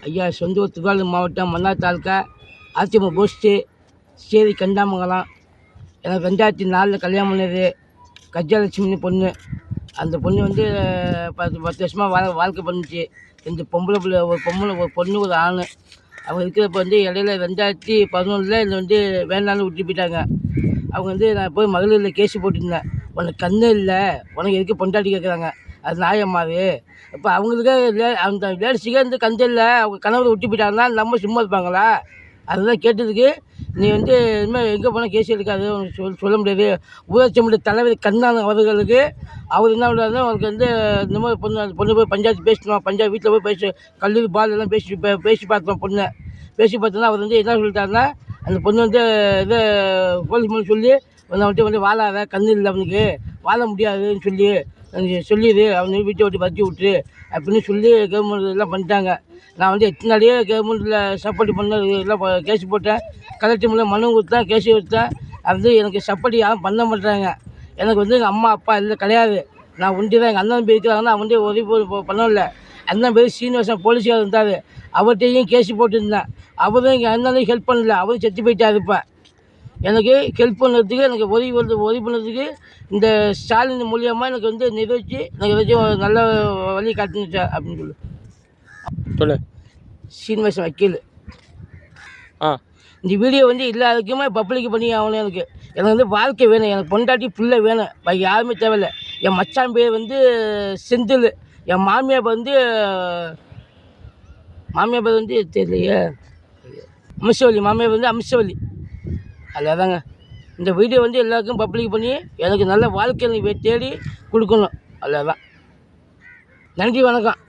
ஐயா சொந்த ஊர் திருவாரூர் மாவட்டம் மன்னார் தாலுக்கா அதிமுக போஸ்ட்டு சேரி கண்டாமங்கலம். எனக்கு 2004 கல்யாணம் பண்ணது. கஜலட்சுமின்னு பொண்ணு. அந்த பொண்ணு வந்து 10 வருஷமாக வாழ்க்கை பண்ணுச்சு. 2 பொம்பளை பிள்ளை, ஒரு பொண்ணு ஒரு ஆண். அவங்க இருக்கிறப்ப வந்து இடையில 2011 என்னை வந்து வேண்டாம்னு விட்டு போயிட்டாங்க. அவங்க வந்து நான் போய் மகளிரில் கேஸு போட்டிருந்தேன். உனக்கு கண்ணே இல்லை, உனக்கு எதுக்கு பொண்டாட்டி கேட்குறாங்க, அது நியாயமாது. இப்போ அவங்களுக்கே அந்த லேடிஸுக்கே வந்து கண்ணே இல்லை, அவங்க கணவரை விட்டு போயிட்டாங்கன்னா நம்ம சும்மா இருப்பாங்களா? அதுதான் கேட்டதுக்கு நீ வந்து இனிமேல் எங்கே போனால் கேஸ் எடுக்காது, உனக்கு சொல்ல முடியாது. ஊராட்சி மன்ற தலைவர் கண்ணன் அவர்களுக்கு அவர் என்ன பண்ணுறாருன்னா, அவருக்கு வந்து இந்த மாதிரி பொண்ணு போய் பஞ்சாயத்து பேசணும், பஞ்சாயத்து வீட்டில் போய் பேசி கல்லூரி பால் எல்லாம் பேசி பார்த்தோம். பொண்ணை பேசி பார்த்தோன்னா அவர் வந்து என்ன சொல்லிட்டாருன்னா, அந்த பொண்ணு வந்து இதை போலீஸ் மூலம் சொல்லி அவனை வந்து வாழாத, கண்ணு இல்லை அவனுக்கு, வாழ முடியாதுன்னு சொல்லிடு, அவனை வீட்டை விட்டு வச்சு விட்டுரு அப்படின்னு சொல்லி கவர்மெண்ட் எல்லாம் பண்ணிட்டாங்க. நான் வந்து எத்தனை நாளையே கவர்மெண்ட்டில் சப்போர்ட் பண்ண எல்லாம் கேஸ் போட்டேன். கலெக்டர் மூலம் மனு கொடுத்தேன், கேஸ் கொடுத்தேன். அது வந்து எனக்கு சப்போர்ட் யாரும் பண்ண மாட்டேறாங்க. எனக்கு வந்து எங்கள் அம்மா அப்பா இல்லை கிடையாது. நான் ஒண்டி தான். எங்கள் அண்ணன் பேர் இருக்கிறாங்கன்னா அவன் வந்து உதவி பண்ணல. அண்ணன் பேர் சீனிவாசன் போலீஸாக இருந்தார். அவர்கிட்டையும் கேஸ் போட்டுருந்தேன். அவரும் எங்கள் அண்ணனும் ஹெல்ப் பண்ணல, அவரும் செத்து போயிட்டார். இப்போ எனக்கு ஹெல்ப் பண்ணுறதுக்கு, எனக்கு உதவி பண்ணுறதுக்கு இந்த ஸ்டாலின் மூலியமாக எனக்கு வந்து நிர்வகித்து எனக்கு ஏதாச்சும் நல்ல வழி காட்டுனுச்சா அப்படின்னு சொல்லு. சீனிவாசன் வக்கீல். இந்த வீடியோ வந்து எல்லாருக்குமே பப்ளிக் பண்ணி ஆகணும். எனக்கு வந்து வாழ்க்கை வேணும், எனக்கு பொண்டாட்டி புள்ள வேணும், யாருமே தேவையில்லை. என் மச்சான் பேர் வந்து செந்தில். என் மாமியார் பேர் வந்து தெரியலையே, அம்சவல்லி. மாமியார் வந்து அம்சவல்லி. அதாங்க இந்த வீடியோ வந்து எல்லாருக்கும் பப்ளிக் பண்ணி எனக்கு நல்ல வாழ்க்கை தேடி கொடுக்கணும். அவ்வளோதான். நன்றி, வணக்கம்.